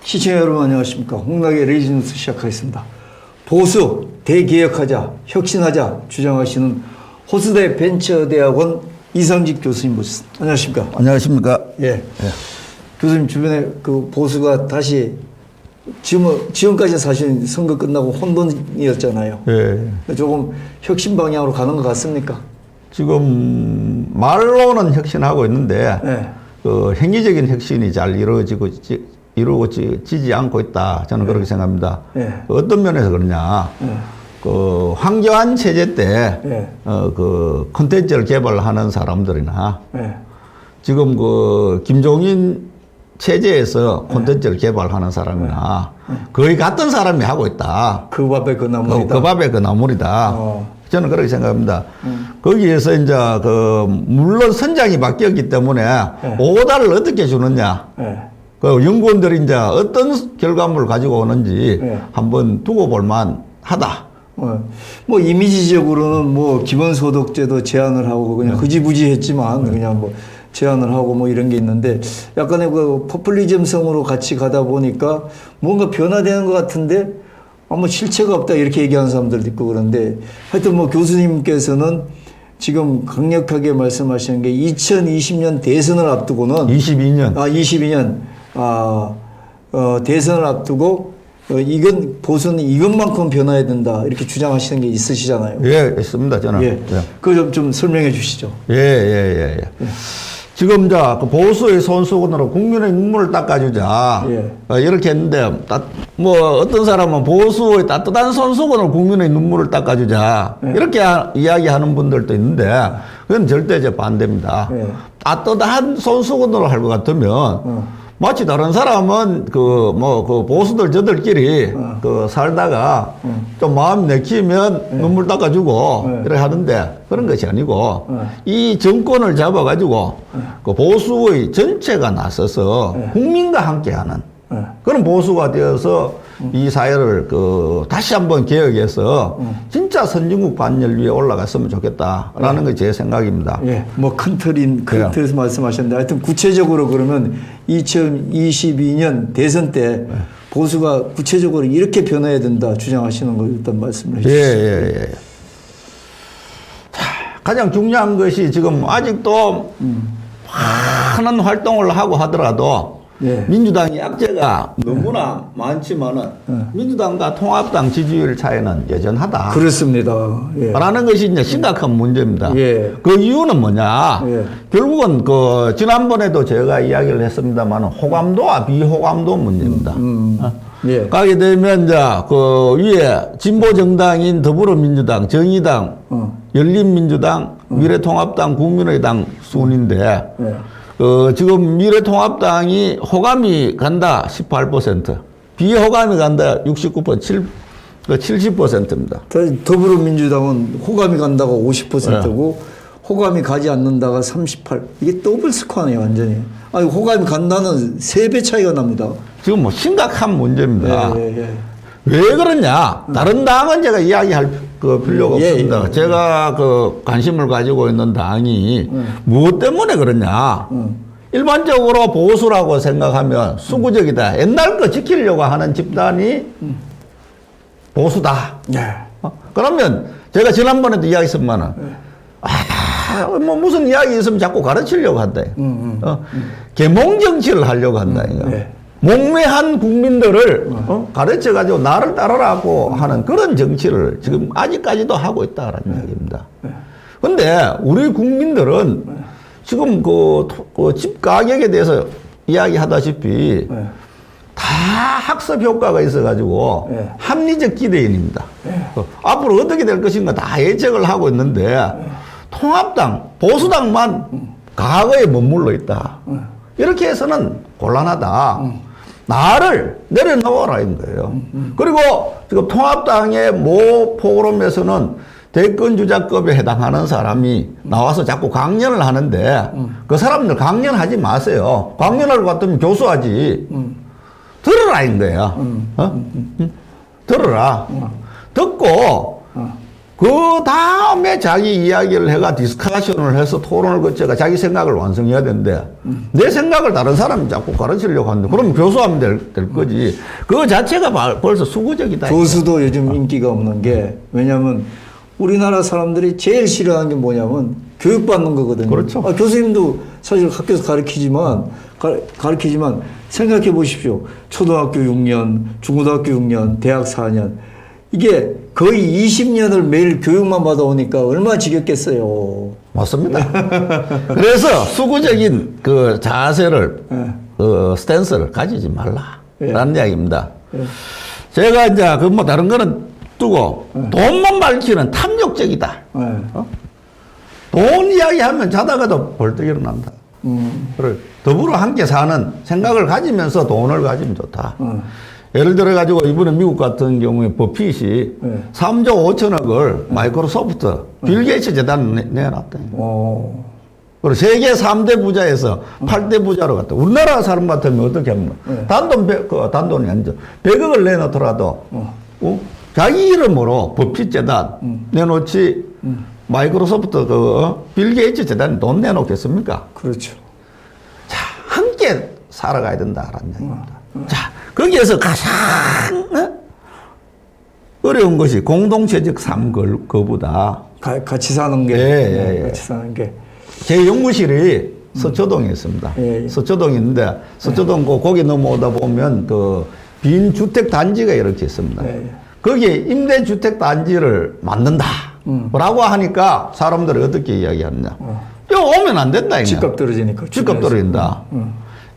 시청자 여러분 안녕하십니까. 홍락의 레이지뉴스 시작하겠습니다. 보수, 대개혁하자, 혁신하자 주장하시는 호수대 벤처대학원 이상직 교수님 모셨습니다. 안녕하십니까. 안녕하십니까. 예. 교수님 주변에 그 보수가 다시 지금까지 사실 선거 끝나고 혼돈이었잖아요. 예. 조금 혁신 방향으로 가는 것 같습니까? 지금 말로는 혁신하고 있는데 예. 그 행위적인 혁신이 잘 이루어지지 않고 있다. 저는 그렇게 생각합니다. 예. 어떤 면에서 그러냐. 예. 그 황교안 체제 때 예. 그 콘텐츠를 개발하는 사람들이나 예. 지금 그 김종인 체제에서 콘텐츠를 개발하는 사람이나 거의 같은 사람이 하고 있다. 그 밥에 그 나물이다. 그 밥에 그 나물이다. 저는 그렇게 생각합니다. 거기에서 이제 그 물론 선장이 바뀌었기 때문에 오다를 어떻게 주느냐. 그 연구원들이 이제 어떤 결과물을 가지고 오는지 한번 두고 볼만 하다. 뭐 이미지적으로는 뭐 기본소득제도 제한을 하고 그냥 흐지부지 했지만 그냥 뭐 제한을 하고 뭐 이런 게 있는데 약간의 그 포퓰리즘성으로 같이 가다 보니까 뭔가 변화되는 것 같은데 아무 실체가 없다 이렇게 얘기하는 사람들도 있고 그런데 하여튼 뭐 교수님께서는 지금 강력하게 말씀하시는 게 2020년 대선을 앞두고는 22년 대선을 앞두고 이건 보수는 이것만큼 변화해야 된다 이렇게 주장하시는 게 있으시잖아요. 예, 있습니다. 저는. 예. 그거 좀 설명해 주시죠. 예. 지금 그 보수의 손수건으로 국민의 눈물을 닦아주자. 이렇게 했는데 뭐 어떤 사람은 보수의 따뜻한 손수건으로 국민의 눈물을 닦아주자. 이렇게 이야기하는 분들도 있는데 그건 절대 제 반대입니다. 따뜻한 손수건으로 할 것 같으면 마치 다른 사람은 그 보수들 저들끼리 살다가 좀 마음 내키면 눈물 닦아주고 이렇게 하는데 그런 것이 아니고 이 정권을 잡아가지고 그 보수의 전체가 나서서 국민과 함께하는 그런 보수가 되어서 이 사회를 다시 한번 개혁해서 진짜 선진국 반열 위에 올라갔으면 좋겠다라는 게 제 생각입니다. 예, 뭐 큰 틀에서 말씀하셨는데 하여튼 구체적으로 그러면 2022년 대선 때 보수가 구체적으로 이렇게 변해야 된다 주장하시는 걸 일단 말씀을 해주시죠. 예. 자, 가장 중요한 것이 지금 아직도 많은 활동을 하고 하더라도 민주당의 약재가 너무나 많지만은 민주당과 통합당 지지율 차이는 여전하다. 그렇습니다. 라는 것이 이제 심각한 문제입니다. 그 이유는 뭐냐? 결국은 지난번에도 제가 이야기를 했습니다만 호감도와 비호감도 문제입니다. 가게 되면 이제 위에 진보 정당인 더불어민주당, 정의당, 열린민주당, 미래통합당, 국민의당 순인데 지금 미래통합당이 호감이 간다 18%, 비호감이 간다 69%, 70%입니다. 더불어민주당은 호감이 간다가 50%고 호감이 가지 않는다가 38%. 이게 더블 스코어네요, 완전히. 아니, 호감이 간다는 3배 차이가 납니다. 지금 뭐 심각한 문제입니다. 왜 그러냐? 다른 당은 제가 이야기할 필요가 없습니다. 제가 관심을 가지고 있는 당이 무엇 때문에 그러냐? 일반적으로 보수라고 생각하면 수구적이다. 옛날 거 지키려고 하는 집단이 보수다. 그러면 제가 지난번에도 이야기했지만은 뭐 무슨 이야기 있으면 자꾸 가르치려고 한다. 계몽 정치를 하려고 한다. 목매한 국민들을 가르쳐가지고 나를 따르라고 하는 그런 정치를 지금 아직까지도 하고 있다는 이야기입니다. 근데 우리 국민들은 지금 집 가격에 대해서 이야기하다시피 다 학습 효과가 있어가지고 합리적 기대인입니다. 앞으로 어떻게 될 것인가 다 예측을 하고 있는데 통합당, 보수당만 과거에 머물러 있다. 이렇게 해서는 곤란하다. 나를 내려놓아라 인 거예요. 그리고 지금 통합당의 모 포럼에서는 대권주자급에 해당하는 사람이 나와서 자꾸 강연을 하는데 그 사람들 강연하지 마세요. 강연할 것 같으면 교수하지. 들으라 인 거예요. 들으라. 듣고 그 다음에 자기 이야기를 해가 디스커션을 해서 토론을 거쳐가 자기 생각을 완성해야 되는데 내 생각을 다른 사람이 자꾸 가르치려고 하는데 그럼 교수하면 될 거지. 그 자체가 벌써 수구적이다. 교수도 요즘 인기가 없는 게 왜냐하면 우리나라 사람들이 제일 싫어하는 게 뭐냐면 교육받는 거거든요. 그렇죠. 교수님도 사실 학교에서 가르치지만 생각해 보십시오. 초등학교 6년, 중고등학교 6년, 대학 4년 이게 거의 20년을 매일 교육만 받아오니까 얼마나 지겹겠어요. 맞습니다. 그래서 수구적인 그 자세를, 스탠스를 가지지 말라라는 이야기입니다. 제가 이제 그 뭐 다른 거는 두고 돈만 밝히는 탐욕적이다. 돈 이야기하면 자다가도 벌떡 일어난다. 그래 더불어 함께 사는 생각을 가지면서 돈을 가지면 좋다. 예를 들어 가지고 이번에 미국 같은 경우에 버핏이 3조 5천억을 마이크로소프트 빌 게이츠 재단 내놨다. 그리고 세계 3대 부자에서 8대 부자로 갔다. 우리나라 사람 같으면 어떻게 합니까? 단돈이 아니죠. 100억을 내놓더라도 자기 이름으로 버핏 재단 내놓지 마이크로소프트 빌 게이츠 재단에 돈 내놓겠습니까? 그렇죠. 자, 함께 살아가야 된다라는 얘기입니다. 자, 거기에서 가장 어려운 것이 공동체적 삶 거부다. 같이 사는 게. 예. 같이 사는 게. 제 연구실이 서초동에 있습니다. 서초동에 있는데 서초동 거기 넘어오다 보면 그 빈 주택 단지가 이렇게 있습니다. 거기에 임대주택 단지를 만든다. 라고 하니까 사람들이 어떻게 이야기하느냐. 이거 오면 안 된다. 집값 떨어지니까. 집값 떨어진다.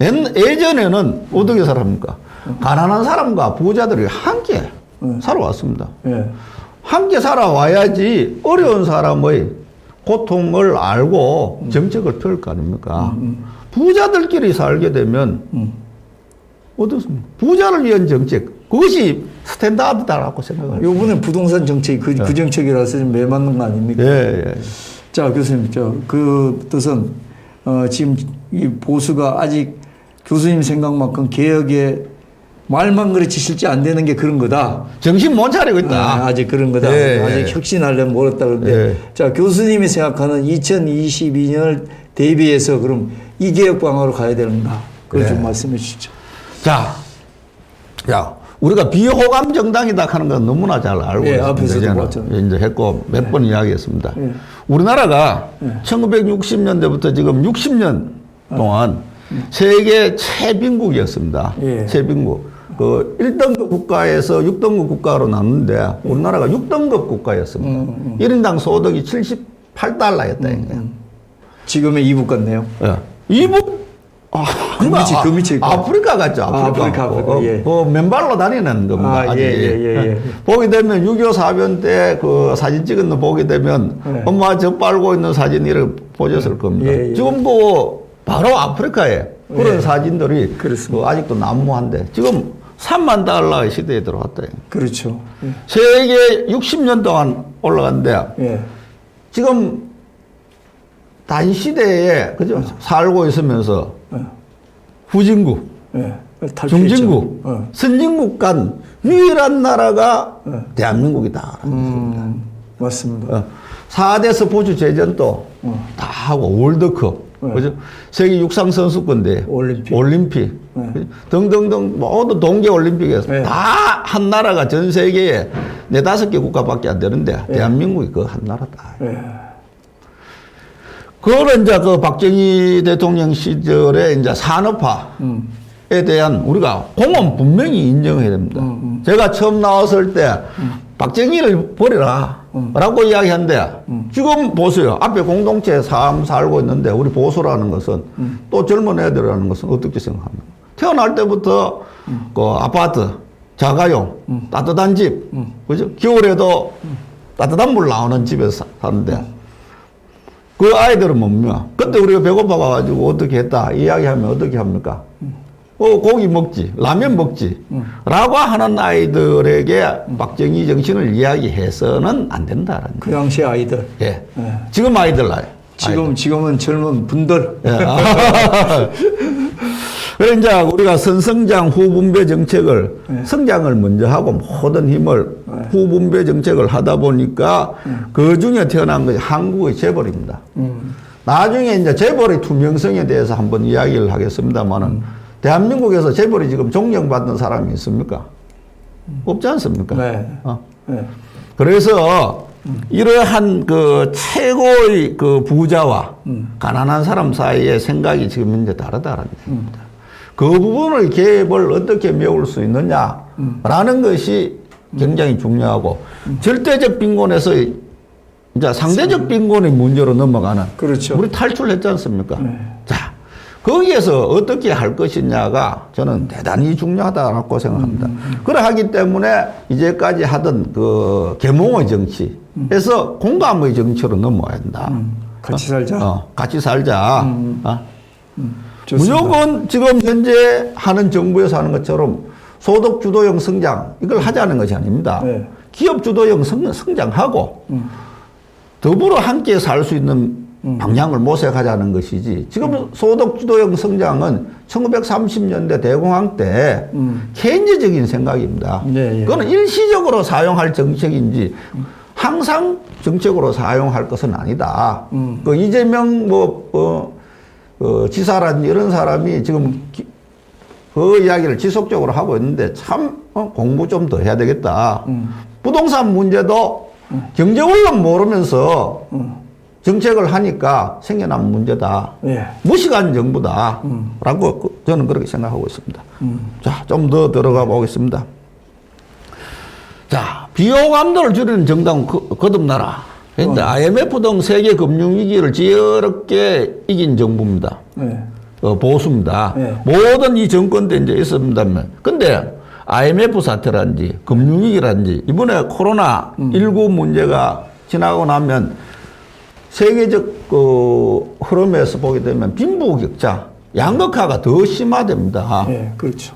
예전에는 어떻게 살았습니까? 가난한 사람과 부자들이 함께 살아왔습니다. 함께 살아와야지 어려운 사람의 고통을 알고 정책을 펼 거 아닙니까? 부자들끼리 살게 되면 어떻습니까? 부자를 위한 정책, 그것이 스탠다드다라고 생각합니다. 요번에 부동산 정책이 그 정책이라서 좀 매맞는 거 아닙니까? 예. 자, 교수님, 그 뜻은 지금 이 보수가 아직 교수님 생각만큼 개혁에 말만 그렇지 실제 안 되는 게 그런 거다. 정신 못 차리고 있다. 아직 그런 거다. 아직 혁신하려면 멀었다. 그런데 자, 교수님이 생각하는 2022년을 대비해서 그럼 이 개혁 방향으로 가야 되는가? 그걸 좀 말씀해 주시죠. 자, 우리가 비호감 정당이다 하는 건 너무나 잘 알고 있습니다. 앞에서도 봤잖아요. 이제 했고 몇 번 이야기했습니다. 우리나라가 1960년대부터 지금 60년 동안 세계 최빈국이었습니다. 최빈국. 그 1등급 국가에서 6등급 국가로 나눴는데 우리나라가 6등급 국가였습니다. 1인당 소득이 78달러였다. 지금의 이북 같네요. 이북? 그 밑에 아프리카 같죠. 아프리카. 그 맨발로 다니는 겁니다. 보게 되면 6.25 사변 때 그 사진 찍은 거 보게 되면 엄마 저 빨고 있는 사진 이렇게 보셨을 겁니다. 지금 그 바로 아프리카에 그런 사진들이 아직도 난무한데 지금 3만 달러의 시대에 들어왔다. 그렇죠. 세계 60년 동안 올라갔는데 지금 단시대에 그죠? 살고 있으면서 후진국, 중진국, 선진국 간 유일한 나라가 대한민국이다. 맞습니다. 4대 스포츠 제전도 다 하고 월드컵, 그죠? 세계 육상 선수권대, 올림픽 등등등 모두 동계 올림픽에서 다 한 나라가 전 세계에 4-5개 국가밖에 안 되는데 대한민국이 그 한 나라다. 그걸 이제 그 박정희 대통령 시절에 이제 산업화에 대한 우리가 공헌 분명히 인정해야 됩니다. 제가 처음 나왔을 때 박정희를 버려라 라고 이야기하는데 지금 보세요. 앞에 공동체 삶 살고 있는데 우리 보수라는 것은 또 젊은 애들이라는 것은 어떻게 생각합니까? 태어날 때부터 그 아파트, 자가용, 따뜻한 집, 그죠? 겨울에도 따뜻한 물 나오는 집에서 사는데 그 아이들은 뭡니까? 그때 우리가 배고파가지고 어떻게 했다 이야기하면 어떻게 합니까? 고기 먹지, 라면 먹지 라고 하는 아이들에게 박정희 정신을 이야기해서는 안 된다는 그 당시 아이들. 지금 아이들 나요. 지금은 젊은 분들. 그래 이제 우리가 선성장 후분배 정책을 네. 성장을 먼저 하고 모든 힘을 네. 후분배 정책을 하다 보니까 그 중에 태어난 것이 한국의 재벌입니다. 나중에 이제 재벌의 투명성에 대해서 한번 이야기를 하겠습니다만은 대한민국에서 재벌이 지금 존경받는 사람이 있습니까? 없지 않습니까? 네. 네. 그래서 이러한 그 최고의 그 부자와 가난한 사람 사이의 생각이 지금 현재 다르다라는 얘기입니다. 그 부분을 갭을 어떻게 메울 수 있느냐라는 것이 굉장히 중요하고 절대적 빈곤에서 이제 상대적 빈곤의 문제로 넘어가는 그렇죠. 우리 탈출했지 않습니까? 네. 자, 거기에서 어떻게 할 것이냐가 저는 대단히 중요하다고 생각합니다. 그러하기 때문에 이제까지 하던 그 계몽의 정치에서 공감의 정치로 넘어야 된다. 같이 살자. 같이 살자. 좋습니다. 무조건 지금 현재 하는 정부에서 하는 것처럼 소득 주도형 성장 이걸 하자는 것이 아닙니다. 네. 기업 주도형 성장하고 더불어 함께 살 수 있는 방향을 모색하자는 것이지 지금 소득 주도형 성장은 1930년대 대공황 때 케인즈적인 생각입니다. 네, 예. 그거는 일시적으로 사용할 정책인지 항상 정책으로 사용할 것은 아니다. 그 이재명 지사라든지 이런 사람이 지금 그 이야기를 지속적으로 하고 있는데 참 공부 좀 더 해야 되겠다. 부동산 문제도 경제 원론 모르면서 정책을 하니까 생겨난 문제다. 예. 무식한 정부다. 라고 저는 그렇게 생각하고 있습니다. 자, 좀 더 들어가 보겠습니다. 자, 비호감도를 줄이는 정당은 거듭나라. 그런데 IMF 등 세계 금융위기를 지혜롭게 이긴 정부입니다. 네. 보수입니다. 네. 모든 이 정권 때 이제 있었습니다만. 근데 IMF 사태라든지 금융위기라든지 이번에 코로나19 문제가 지나고 나면 세계적 그 흐름에서 보게 되면 빈부격차, 양극화가 더 심화됩니다. 예, 그렇죠.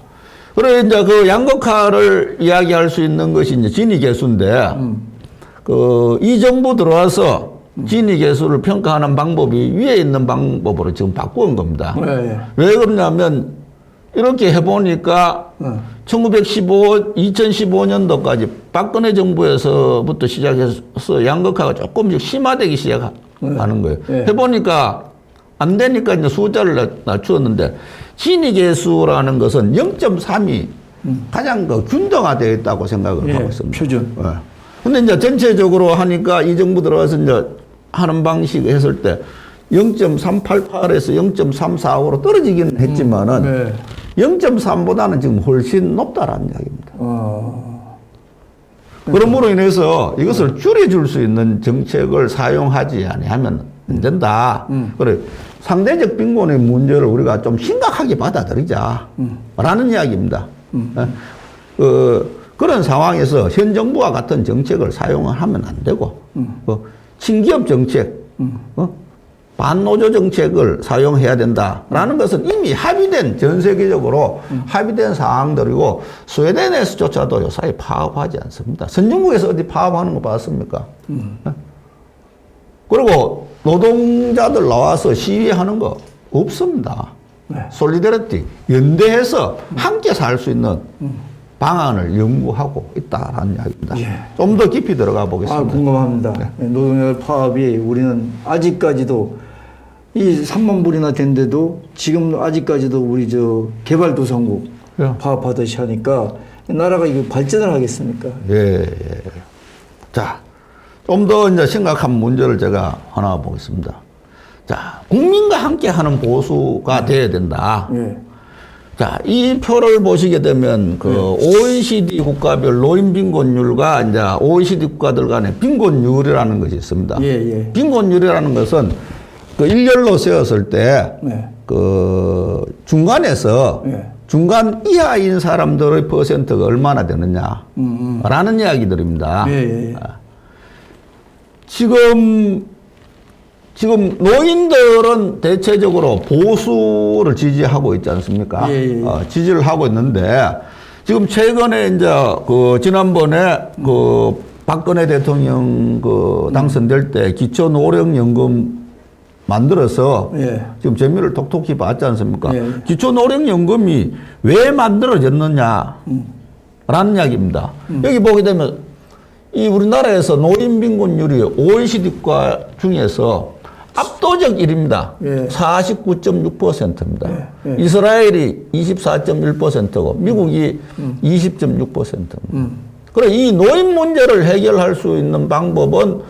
그래 이제 그 양극화를 이야기할 수 있는 것이 이제 지니 계수인데 그 이 정부 들어와서 지니 계수를 평가하는 방법이 위에 있는 방법으로 지금 바꾼 겁니다. 예. 왜 그러냐면 이렇게 해보니까 2015년도까지 박근혜 정부에서부터 시작해서 양극화가 조금씩 심화되기 시작하는 거예요. 네. 해보니까 안 되니까 이제 숫자를 낮추었는데 지니 계수라는 것은 0.3이 가장 그 균등화되어 있다고 생각을 예, 하고 있습니다. 표준. 예. 근데 이제 전체적으로 하니까 이 정부 들어와서 이제 하는 방식 했을 때 0.388에서 0.345로 떨어지긴 했지만은 네. 0.3보다는 지금 훨씬 높다라는 이야기입니다. 그러므로 인해서 이것을 줄여줄 수 있는 정책을 사용하지 아니하면 안 된다. 그래 상대적 빈곤의 문제를 우리가 좀 심각하게 받아들이자. 라는 이야기입니다. 그런 상황에서 현 정부와 같은 정책을 사용하면 안 되고, 친기업 정책, 반노조 정책을 사용해야 된다라는 것은 이미 합의된 전 세계적으로 합의된 사항들이고 스웨덴에서조차도 요사이 파업하지 않습니다. 선진국에서 어디 파업하는 거 봤습니까? 그리고 노동자들 나와서 시위하는 거 없습니다. 네. 솔리데리티 연대해서 함께 살 수 있는 방안을 연구하고 있다라는 이야기입니다. 예. 좀 더 깊이 들어가 보겠습니다. 궁금합니다. 노동자들 파업이 우리는 아직까지도 이 3만 불이나 된데도 지금 아직까지도 우리 저 개발도상국 예. 파업하듯이 하니까 나라가 이거 발전을 하겠습니까? 예. 자, 좀 더 이제 심각한 문제를 제가 하나 보겠습니다. 자, 국민과 함께 하는 보수가 돼야 된다. 예. 자, 이 표를 보시게 되면 그 OECD 국가별 노인 빈곤율과 이제 OECD 국가들 간의 빈곤율이라는 것이 있습니다. 예. 빈곤율이라는 것은 그 일렬로 세웠을 때 네. 그 중간에서 예. 중간 이하인 사람들의 퍼센트가 얼마나 되느냐라는 이야기들입니다. 예. 지금 노인들은 대체적으로 보수를 지지하고 있지 않습니까? 예. 지지를 하고 있는데 지금 최근에 이제 그 지난번에 그 박근혜 대통령 그 당선될 때 기초 노령연금 만들어서 예. 지금 재미를 톡톡히 봤지 않습니까? 예. 기초노령연금이 왜 만들어졌느냐 라는 이야기입니다. 여기 보게 되면 이 우리나라에서 노인 빈곤율이 OECD 국가 중에서 압도적 1위입니다. 예. 49.6%입니다. 예. 예. 이스라엘이 24.1%고 미국이 20.6%입니다. 그래 이 노인 문제를 해결할 수 있는 방법은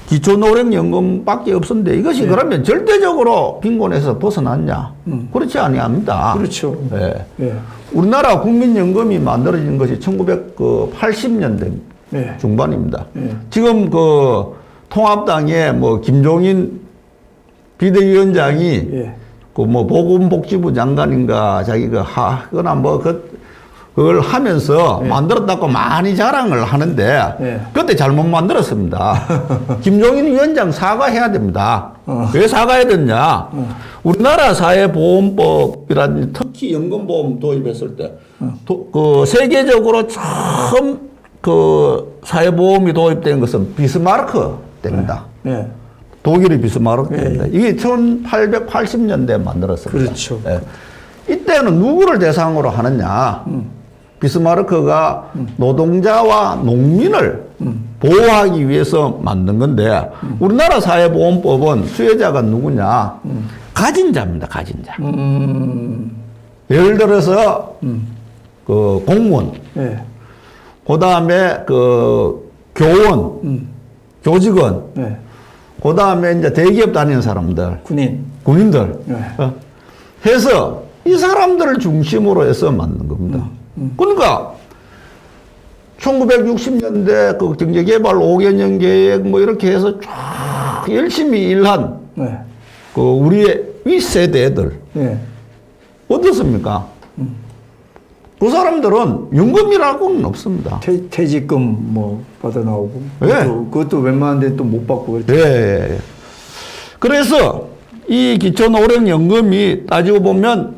기초노령연금밖에 없었는데 이것이 그러면 절대적으로 빈곤에서 벗어났냐? 그렇지 아니합니다. 그렇죠. 예. 예. 우리나라 국민연금이 만들어진 것이 1980년대 예. 중반입니다. 예. 지금 그 통합당의 뭐 김종인 비대위원장이 예. 그 뭐 보건복지부 장관인가 자기가 하거나 뭐 그걸 하면서 만들었다고 많이 자랑을 하는데 예. 그때 잘못 만들었습니다. 김종인 위원장 사과해야 됩니다. 왜 사과해야 됐냐? 우리나라 사회보험법이라든지 특히 연금보험 도입했을 때 그 세계적으로 처음 그 사회보험이 도입된 것은 비스마르크 때입니다. 예. 독일의 비스마르크 때입니다. 이게 1880년대에 만들었습니다. 그렇죠. 예. 이때는 누구를 대상으로 하느냐? 비스마르크가 노동자와 농민을 보호하기 위해서 만든 건데 우리나라 사회보험법은 수혜자가 누구냐? 가진 자입니다. 가진 자. 예를 들어서 그 공무원, 예. 그 다음에 그 교원, 교직원, 예. 그 다음에 이제 대기업 다니는 사람들, 군인. 군인들 예. 해서 이 사람들을 중심으로 해서 만든 겁니다. 그러니까 1960년대 그 경제개발 5개년 계획 뭐 이렇게 해서 쫙 열심히 일한 예. 그 우리의 윗세대 애들 예. 어떻습니까? 그 사람들은 연금이라고는 없습니다. 퇴직금 뭐 받아 나오고. 예. 그것도 웬만한 데 또 못 받고 그렇죠. 예. 그래서 이 기초노령연금이 따지고 보면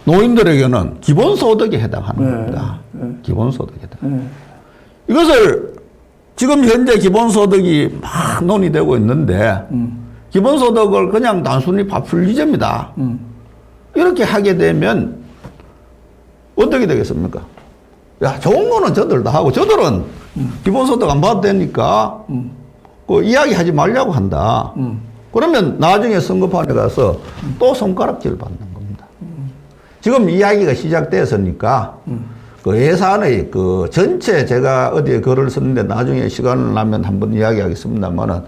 노인들에게는 기본소득에 해당하는 겁니다. 기본소득에 해당. 이것을 지금 현재 기본소득이 막 논의되고 있는데 기본소득을 그냥 단순히 파퓰리즘이다. 이렇게 하게 되면 어떻게 되겠습니까? 야, 좋은 거는 저들 다 하고 저들은 기본소득 안 받아도 되니까 그 이야기하지 말라고 한다. 그러면 나중에 선거판에 가서 또 손가락질 받는 겁니다. 지금 이야기가 시작됐으니까 그 예산의 그 전체 제가 어디에 글을 썼는데 나중에 시간을 나면 한번 이야기하겠습니다만은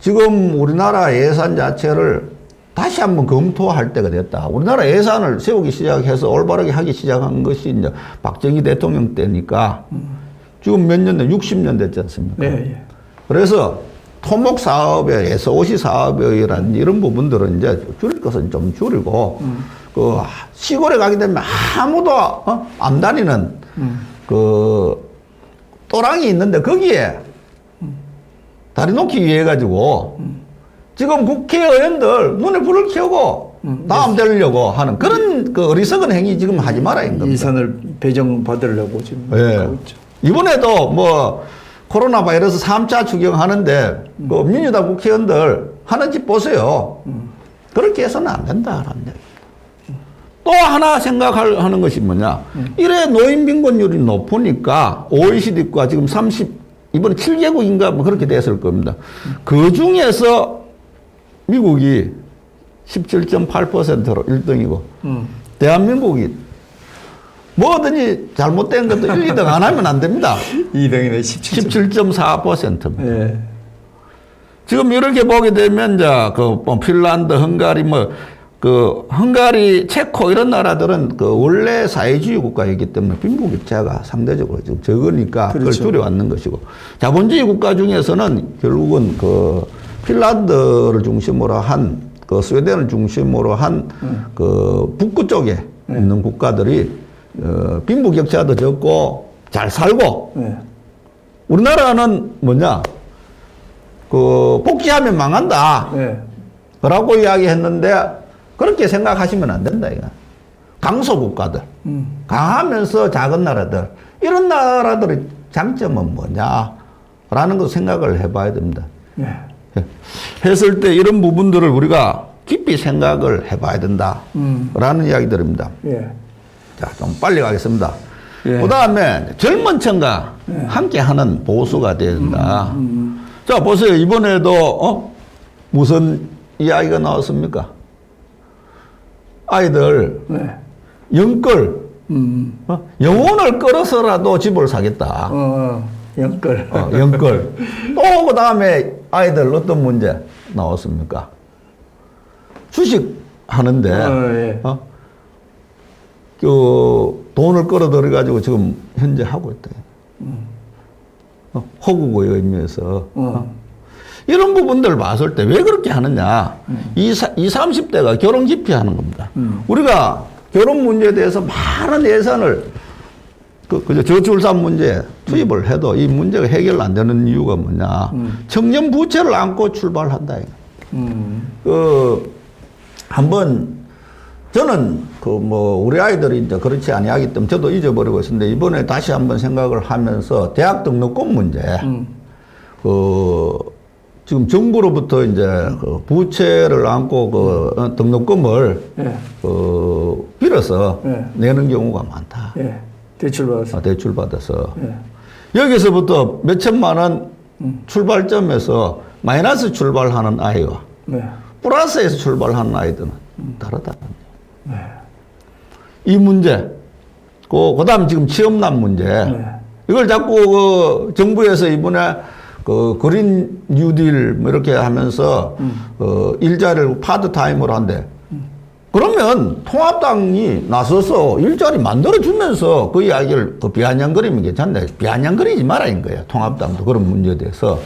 지금 우리나라 예산 자체를 다시 한번 검토할 때가 됐다. 우리나라 예산을 세우기 시작해서 올바르게 하기 시작한 것이 이제 박정희 대통령 때니까 지금 몇 년 된, 60년 됐지 않습니까? 네, 예. 그래서 토목 사업에 SOC 사업이라든지 이런 부분들은 이제 줄일 것은 좀 줄이고 그 시골에 가게 되면 아무도 안 다니는 그 또랑이 있는데 거기에 다리 놓기 위해 가지고 지금 국회의원들 눈에 불을 켜고 다음 되려고 하는 그런 그 어리석은 행위 지금 하지 말아야 합니다. 예산을 배정 받으려고 지금 예. 하고 있죠. 이번에도 뭐 코로나 바이러스 3차 추경하는데 그 민주당 국회의원들 하는 짓 보세요. 그렇게 해서는 안 된다라는 얘기입니다. 또 하나 생각하는 것이 뭐냐. 이래 노인 빈곤율이 높으니까 OECD과 지금 이번에 7개국인가 뭐 그렇게 됐을 겁니다. 그 중에서 미국이 17.8%로 1등이고 대한민국이 뭐든지 잘못된 것도 1, 2등 안 하면 안 됩니다. 2등이네 17. 17.4%입니다. 예. 지금 이렇게 보게 되면 이제 그 핀란드, 헝가리 그 헝가리, 체코 이런 나라들은 그 원래 사회주의 국가이기 때문에 빈부격차가 상대적으로 좀 적으니까 그걸 그렇죠. 줄여왔는 것이고 자본주의 국가 중에서는 결국은 그 핀란드를 중심으로 한 그 스웨덴을 중심으로 한 그 북구 쪽에 있는 국가들이 빈부격차도 적고 잘 살고 우리나라는 뭐냐 그 복지하면 망한다 라고 이야기했는데 그렇게 생각하시면 안 된다 이거. 강소 국가들 강하면서 작은 나라들 이런 나라들의 장점은 뭐냐 라는 거 생각을 해봐야 됩니다. 했을 때 이런 부분들을 우리가 깊이 생각을 해봐야 된다라는 이야기들입니다. 예. 자, 좀 빨리 가겠습니다. 예. 그 다음에 젊은 층과 함께하는 보수가 돼야 된다. 자, 보세요. 이번에도 무슨 이야기가 나왔습니까? 아이들 네. 영끌 영혼을 끌어서라도 집을 사겠다. 연끌. 영끌. 또 그 다음에 아이들 어떤 문제 나왔습니까? 주식 하는데 예. 그 돈을 끌어들여 가지고 지금 현재 하고 있다. 허구고의 의미에서 이런 부분들 봤을 때 왜 그렇게 하느냐? 20, 30대가 결혼 기피하는 겁니다. 우리가 결혼 문제에 대해서 많은 예산을 그저 저출산 문제에 투입을 해도 이 문제가 해결 안 되는 이유가 뭐냐? 청년 부채를 안고 출발한다. 한번 저는 우리 아이들이 이제 그렇지 아니하기 때문에 저도 잊어버리고 있었는데 이번에 다시 한번 생각을 하면서 대학 등록금 문제, 지금 정부로부터 이제 부채를 안고 등록금을 빌어서 내는 경우가 많다. 예. 대출받아서. 대출받아서. 여기서부터 몇 천만 원 출발점에서 마이너스 출발하는 아이와 플러스에서 출발하는 아이들은 다르다는 거예요. 이 문제, 그 다음 지금 취업난 문제, 이걸 자꾸 정부에서 이번에 그린 뉴딜 뭐 이렇게 하면서 일자리를 파트타임으로 한대. 그러면 통합당이 나서서 일자리 만들어주면서 그 이야기를 비아냥거리면 괜찮네. 비아냥거리지 말아인 거예요. 통합당도 그런 문제에 대해서.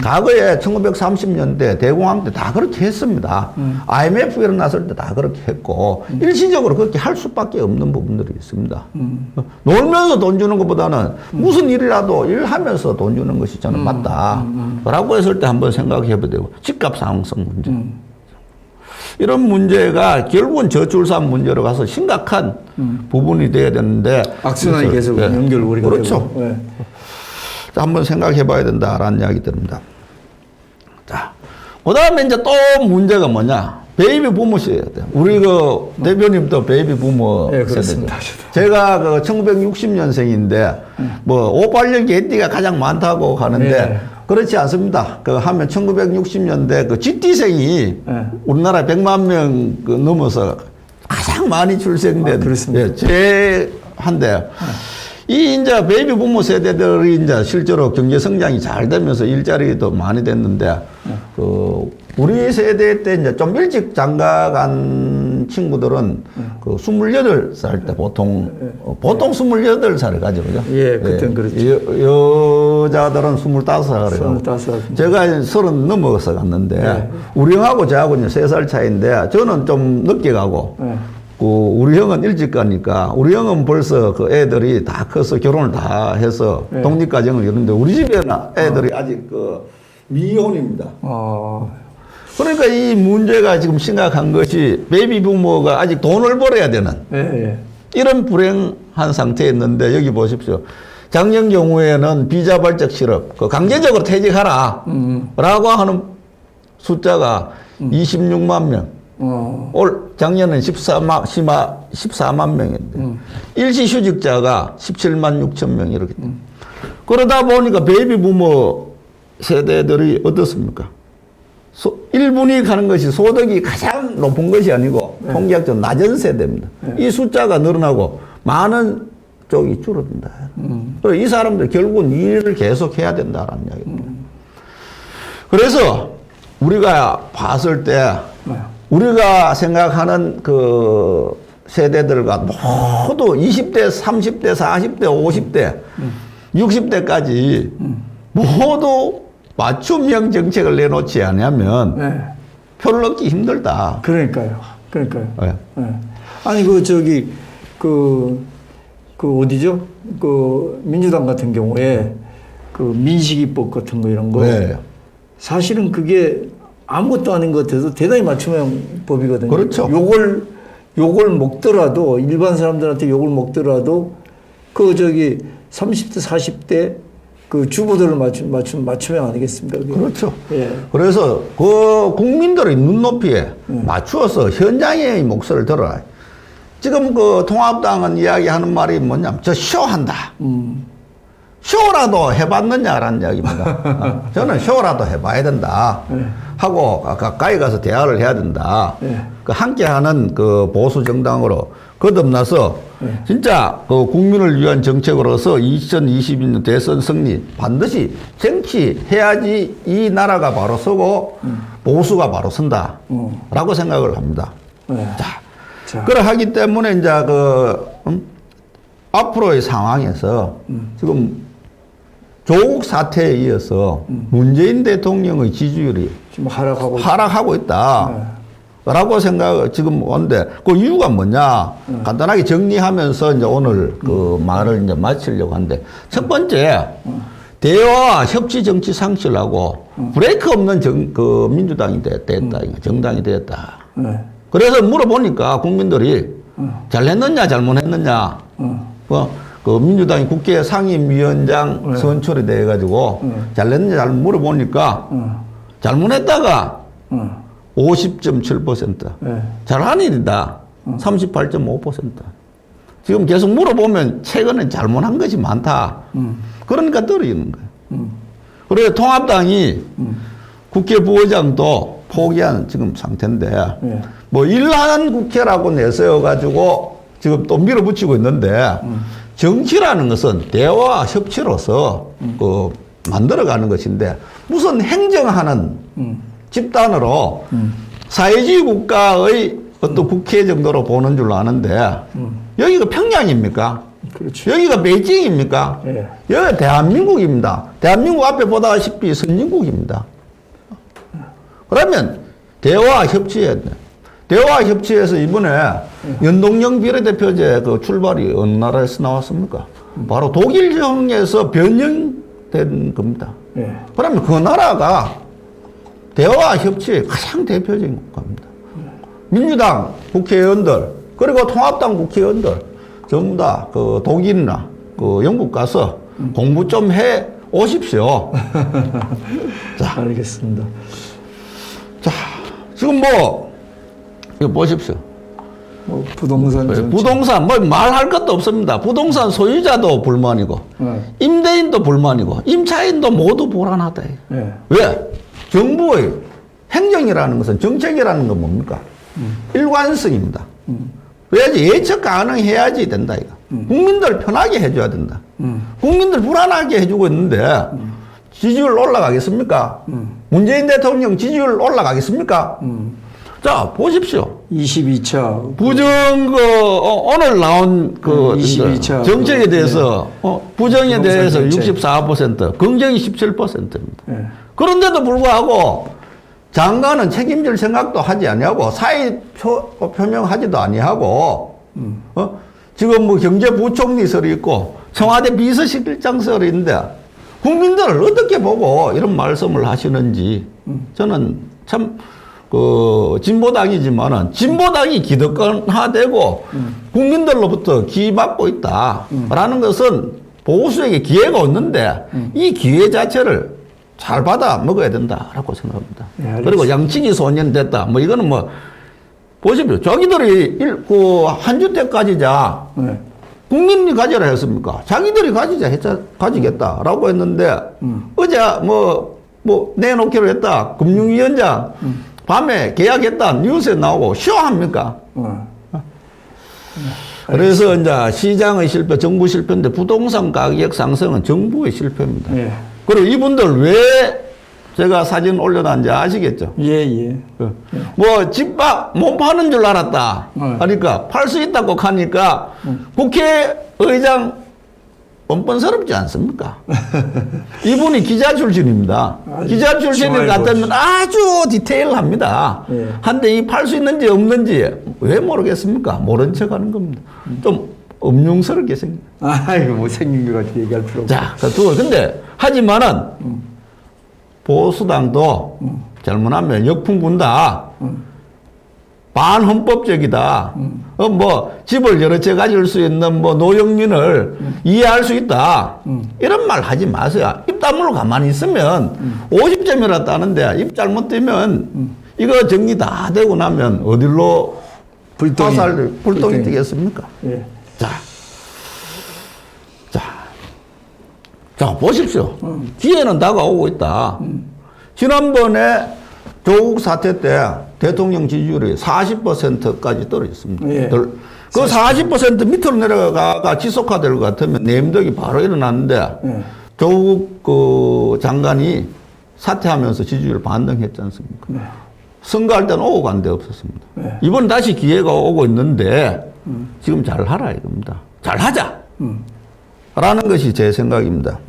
과거에 1930년대 대공황 때 다 그렇게 했습니다. IMF 일어났을 때 다 그렇게 했고 일시적으로 그렇게 할 수밖에 없는 부분들이 있습니다. 놀면서 돈 주는 것보다는 무슨 일이라도 일하면서 돈 주는 것이 저는 맞다. 라고 했을 때 한번 생각해 보야 되고 집값 상승 문제. 이런 문제가 결국은 저출산 문제로 가서 심각한 부분이 돼야 되는데 악순환이 계속 연결 우리가 그렇죠. 되고. 자, 한번 생각해 봐야 된다라는 이야기 드립니다. 자, 그 다음에 이제 또 문제가 뭐냐? 베이비 부모 세대. 우리 대표님도 베이비 부모 세대죠. 제가 1960년생인데, 58년 개띠가 가장 많다고 하는데, 그렇지 않습니다. 하면 1960년대 GT생이 우리나라 100만 명 넘어서 가장 많이 출생된. 그렇습니다. 한데, 이제 베이비 부모 세대들이 이제 실제로 경제 성장이 잘 되면서 일자리도 많이 됐는데, 우리 세대 때 이제 좀 일찍 장가 간 친구들은 28살 때 보통 28살을 가죠, 그죠? 예, 그땐 그렇죠. 여자들은 25살 그래요. 25살. 제가 30 넘어서 갔는데, 우리 형하고 저하고 이제 3살 차이인데, 저는 좀 늦게 가고, 우리 형은 일찍 가니까 우리 형은 벌써 애들이 다 커서 결혼을 다 해서 독립가정을 이루는데 우리 집에는 애들이 아직 미혼입니다. 그러니까 이 문제가 지금 심각한 것이 베이비 부모가 아직 돈을 벌어야 되는 이런 불행한 상태였는데 여기 보십시오. 작년 경우에는 비자발적 실업, 강제적으로 퇴직하라 라고 하는 숫자가 26만 명. 작년엔 14만 명인데, 일시휴직자가 17만 6천 명 이렇게. 그러다 보니까 베이비 부모 세대들이 어떻습니까? 1분이 가는 것이 소득이 가장 높은 것이 아니고, 통계학적 낮은 세대입니다. 이 숫자가 늘어나고, 많은 쪽이 줄어든다. 그래서 이 사람들 결국은 일을 계속 해야 된다라는 이야기입니다. 그래서 우리가 봤을 때, 우리가 생각하는 세대들과 모두 20대, 30대, 40대, 50대, 60대까지 모두 맞춤형 정책을 내놓지 않으면 표를 얻기 힘들다. 그러니까요. 아니, 어디죠? 민주당 같은 경우에 민식이법 같은 거 이런 거. 사실은 그게 아무것도 아닌 것 같아서 대단히 맞춤형 법이거든요. 그렇죠. 욕을 먹더라도, 일반 사람들한테 욕을 먹더라도, 30대, 40대 그 주부들을 맞추면 아니겠습니까? 그게? 그렇죠. 예. 그래서 그 국민들의 눈높이에 맞추어서 현장의 목소리를 들어라. 지금 그 통합당은 이야기하는 말이 뭐냐면 저 쇼한다. 쇼라도 해봤느냐라는 이야기입니다. 저는 쇼라도 해봐야 된다. 하고 가까이 가서 대화를 해야 된다. 그 함께하는 그 보수 정당으로 거듭나서 진짜 그 국민을 위한 정책으로서 2022년 대선 승리 반드시 쟁취해야지 이 나라가 바로 서고 보수가 바로 선다라고 생각을 합니다. 자, 그러하기 때문에 이제 앞으로의 상황에서 지금 조국 사태에 이어서 문재인 대통령의 지지율이 지금 하락하고 있다. 라고 생각, 지금 오는데, 그 이유가 뭐냐? 간단하게 정리하면서 이제 오늘 그 말을 이제 마치려고 하는데, 첫 번째, 대화 협치 정치 상실하고, 브레이크 없는 민주당이 됐다. 정당이 됐다. 그래서 물어보니까 국민들이 잘했느냐, 잘못했느냐, 그 민주당이 국회 상임위원장 선출이 돼가지고, 잘했느냐, 잘 물어보니까, 잘못했다가, 50.7%. 잘한 일이다. 38.5%. 지금 계속 물어보면 최근에 잘못한 것이 많다. 그러니까 떨어지는 거예요. 그래서 통합당이 국회 부의장도 포기한 지금 상태인데, 뭐 일하는 국회라고 내세워가지고 지금 또 밀어붙이고 있는데, 정치라는 것은 대화와 협치로서 그 만들어가는 것인데, 무슨 행정하는 집단으로 사회주의 국가의 어떤 국회 정도로 보는 줄로 아는데 여기가 평양입니까? 그렇죠. 여기가 베이징입니까? 여기가 대한민국입니다. 대한민국 앞에 보다시피 선진국입니다. 그러면 대화 협치해야 돼. 대화 협치에서 이번에 연동형 비례대표제 그 출발이 어느 나라에서 나왔습니까? 바로 독일형에서 변형된 겁니다. 그러면 그 나라가 대화 협치의 가장 대표적인 국가입니다. 민주당 국회의원들 그리고 통합당 국회의원들 전부 다 그 독일이나 그 영국 가서 공부 좀 해 오십시오. 자, 알겠습니다. 자, 지금 뭐 이거 보십시오. 뭐 부동산 부동산 뭐 말할 것도 없습니다. 부동산 소유자도 불만이고 임대인도 불만이고 임차인도 모두 불안하다. 왜? 정부의 행정이라는 것은 정책이라는 건 뭡니까? 일관성입니다. 왜지? 예측 가능해야지 된다, 이거. 국민들 편하게 해줘야 된다. 국민들 불안하게 해주고 있는데, 지지율 올라가겠습니까? 문재인 대통령 지지율 올라가겠습니까? 자, 보십시오. 22차. 오늘 나온 22차. 정책에 대해서, 부정에 대해서 64%, 긍정이 17%입니다. 그런데도 불구하고 장관은 책임질 생각도 하지 아니하고 사의 표명하지도 아니하고 지금 뭐 경제부총리설이 있고 청와대 비서실장설이 있는데 국민들을 어떻게 보고 이런 말씀을 하시는지 저는 참 그 진보당이지만은 진보당이 기득권화되고 국민들로부터 기받고 있다라는 것은 보수에게 기회가 없는데 이 기회 자체를 잘 받아 먹어야 된다라고 생각합니다. 그리고 양치기 소년 됐다. 뭐 이거는 뭐 보십시오. 자기들이 한 주택까지자 국민이 가져라 했습니까? 자기들이 가지겠다라고 했는데 어제 뭐 내놓기로 했다. 금융위원장 밤에 계약했다. 뉴스에 나오고 쇼합니까? 그래서 이제 시장의 실패, 정부 실패인데 부동산 가격 상승은 정부의 실패입니다. 그리고 이분들 왜 제가 사진 올려놨는지 아시겠죠? 뭐 집밥 못 파는 줄 알았다. 하니까 팔 수 있다고 하니까 국회의장 뻔뻔스럽지 않습니까? 이분이 기자 출신입니다. 기자 출신이 같으면 아주 디테일합니다. 한데 이 팔 수 있는지 없는지 왜 모르겠습니까? 모른 척 하는 겁니다. 좀 음흉스럽게 생긴. 이거 뭐 생긴 것 같이 얘기할 필요 없고. 자, 근데 하지만은 보수당도 잘못하면 역풍 분다. 반헌법적이다. 뭐 집을 여러 채 가질 수 있는 뭐 노영민을 이해할 수 있다. 이런 말 하지 마세요. 입 다물고 가만히 있으면 50점이라 따는데 입 잘못되면 이거 정리 다 되고 나면 어디로 불똥이 뛰겠습니까? 예. 자, 보십시오. 기회는 다가오고 있다. 지난번에 조국 사태 때 대통령 지지율이 40%까지 떨어졌습니다. 예. 그 40% 밑으로 내려가가 지속화될 것 같으면 내임덕이 바로 일어났는데 예. 조국 그 장관이 사퇴하면서 지지율 반등했지 않습니까? 네. 선거할 때는 오고 간 데 없었습니다. 네. 이번 다시 기회가 오고 있는데 지금 잘하라 이겁니다. 잘하자. 라는 것이 제 생각입니다.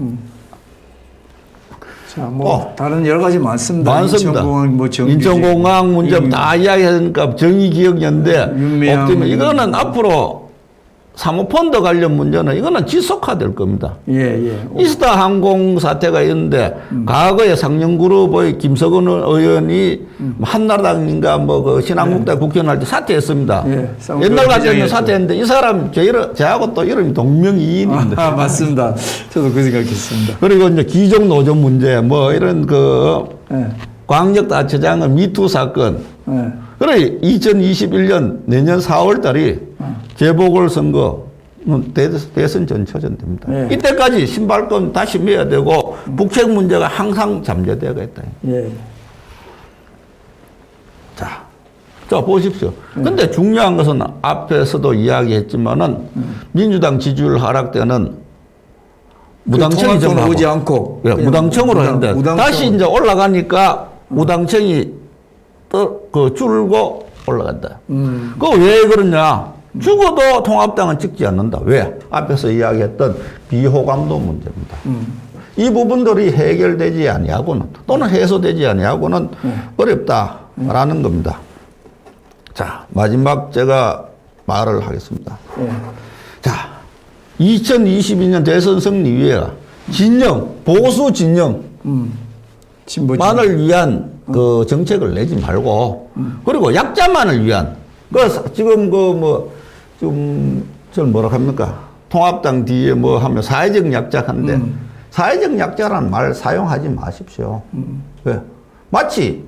자, 뭐 다른 여러 가지 많습니다. 많습니다. 인천공항 뭐 정규직, 인천공항 문제 다 이야기하니까 정의기억연대 윤미향 옵티미 이거는 앞으로 사모펀드 관련 문제는 이거는 지속화될 겁니다. 예. 이스타 항공 사태가 있는데 과거에 상영그룹의 김석원 의원이 한나라당인가 뭐 그 신한국당 국회의원 할 때 사퇴했습니다. 예, 옛날 같으면 회장이었죠. 사퇴했는데 이 사람 저하고 또 이름이 동명이인입니다. 아, 맞습니다. 저도 그 생각했습니다. 그리고 이제 기종 노조 문제 뭐 이런 그 예. 광역다처장의 미투 사건. 예. 그래 2021년 내년 4월 달이 재보궐선거 대선 전초전 됩니다. 예. 이때까지 신발권 다시 매야 되고 북핵 문제가 항상 잠재되어가 있다. 예. 자 보십시오. 근데 중요한 것은 앞에서도 이야기했지만은 민주당 지지율 하락 때는 무당청이 통합도 정하고 오지 않고 예, 무당청으로 했는데 다시 이제 올라가니까 무당청이 줄고 올라간다. 그거 왜 그러냐? 죽어도 통합당은 찍지 않는다. 왜? 앞에서 이야기했던 비호감도 문제입니다. 이 부분들이 해결되지 아니하고는 또는 해소되지 아니하고는 어렵다라는 겁니다. 자, 마지막 제가 말을 하겠습니다. 예. 자, 2022년 대선 승리 위에 진영, 보수 진영 만을 위한 그 정책을 내지 말고 그리고 약자만을 위한 지금 저 뭐라 합니까? 통합당 뒤에 뭐 하면 사회적 약자한데 사회적 약자라는 말 사용하지 마십시오. 왜? 마치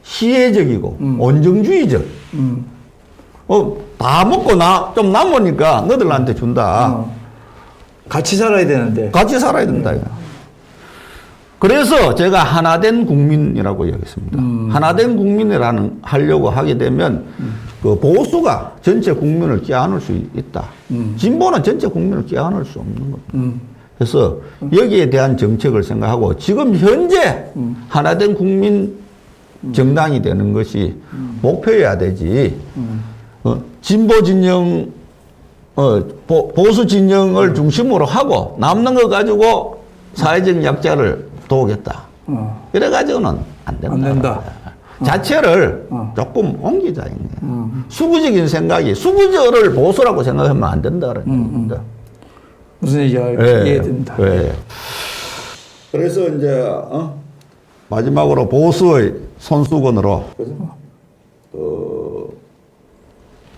시혜적이고 온정주의적. 다 먹고 좀 남으니까 너들한테 준다. 같이 살아야 되는데. 같이 살아야 된다. 그래서 제가 하나된 국민이라고 이야기했습니다. 하나된 국민이라는 하려고 하게 되면 그 보수가 전체 국민을 껴안을 수 있다. 진보는 전체 국민을 껴안을 수 없는 겁니다. 그래서 여기에 대한 정책을 생각하고 지금 현재 하나된 국민 정당이 되는 것이 목표여야 되지. 진보 진영, 보수 진영을 중심으로 하고 남는 거 가지고 사회적 약자를 도우겠다. 이래가지고는 안 된다. 안 된다. 자체를 조금 옮기자. 수구적인 생각이, 수구적을 보수라고 생각하면 안 된다는 겁니다. 무슨 얘기가 이해됩니다. 예. 그래서 이제, 마지막으로 보수의 손수건으로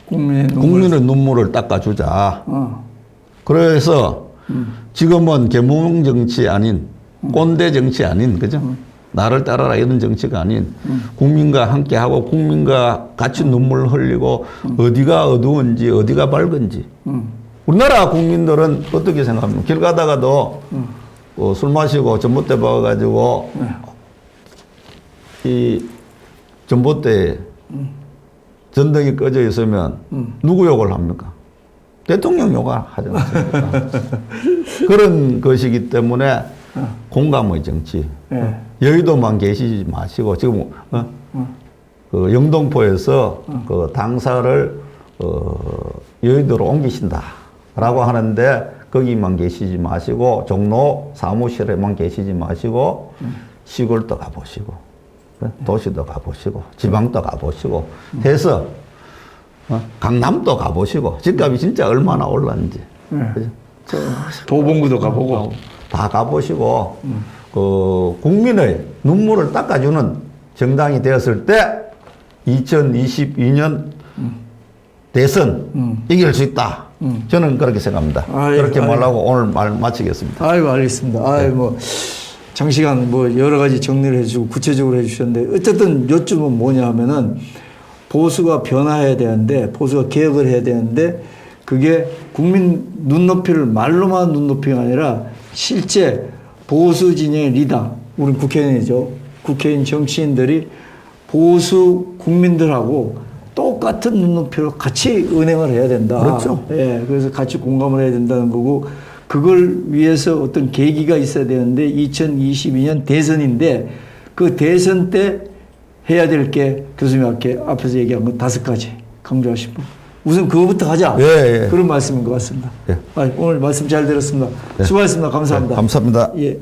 국민의 눈물을 닦아주자. 그래서 지금은 계몽 정치 아닌 꼰대 정치 아닌 그죠? 나를 따라라 이런 정치가 아닌 국민과 함께하고 국민과 같이 눈물 흘리고 어디가 어두운지 어디가 밝은지 우리나라 국민들은 어떻게 생각합니까? 길 가다가도 술 마시고 전봇대 박아가지고 이 전봇대에 전등이 꺼져 있으면 누구 욕을 합니까? 대통령 욕을 하지 않습니까? 그런 것이기 때문에 공감의 정치. 여의도만 계시지 마시고 지금 그 영등포에서 그 당사를 여의도로 옮기신다라고 하는데 거기만 계시지 마시고 종로 사무실에만 계시지 마시고 시골도 가보시고 도시도 가보시고 지방도 가보시고 해서 강남도 가보시고 집값이 진짜 얼마나 올랐는지 도봉구도 가보고 다 가보시고 그 국민의 눈물을 닦아주는 정당이 되었을 때 2022년 대선 이길 수 있다. 저는 그렇게 생각합니다. 그렇게 말하고 오늘 말 마치겠습니다. 아이고, 알겠습니다. 뭐 장시간 뭐 여러 가지 정리를 해주고 구체적으로 해주셨는데 어쨌든 요점은 뭐냐 하면은 보수가 변화해야 되는데 보수가 개혁을 해야 되는데 그게 국민 눈높이를 말로만 눈높이가 아니라 실제 보수 진영의 리더, 우린 국회의원이죠. 국회의원 정치인들이 보수 국민들하고 똑같은 눈높이로 같이 은행을 해야 된다. 그렇죠. 예, 그래서 같이 공감을 해야 된다는 거고 그걸 위해서 어떤 계기가 있어야 되는데 2022년 대선인데 그 대선 때 해야 될 게 교수님 앞에서 얘기한 거 5가지 강조하신 분. 우선 그거부터 하자. 예. 그런 말씀인 것 같습니다. 예. 오늘 말씀 잘 들었습니다. 수고하셨습니다. 감사합니다. 네, 감사합니다. 예.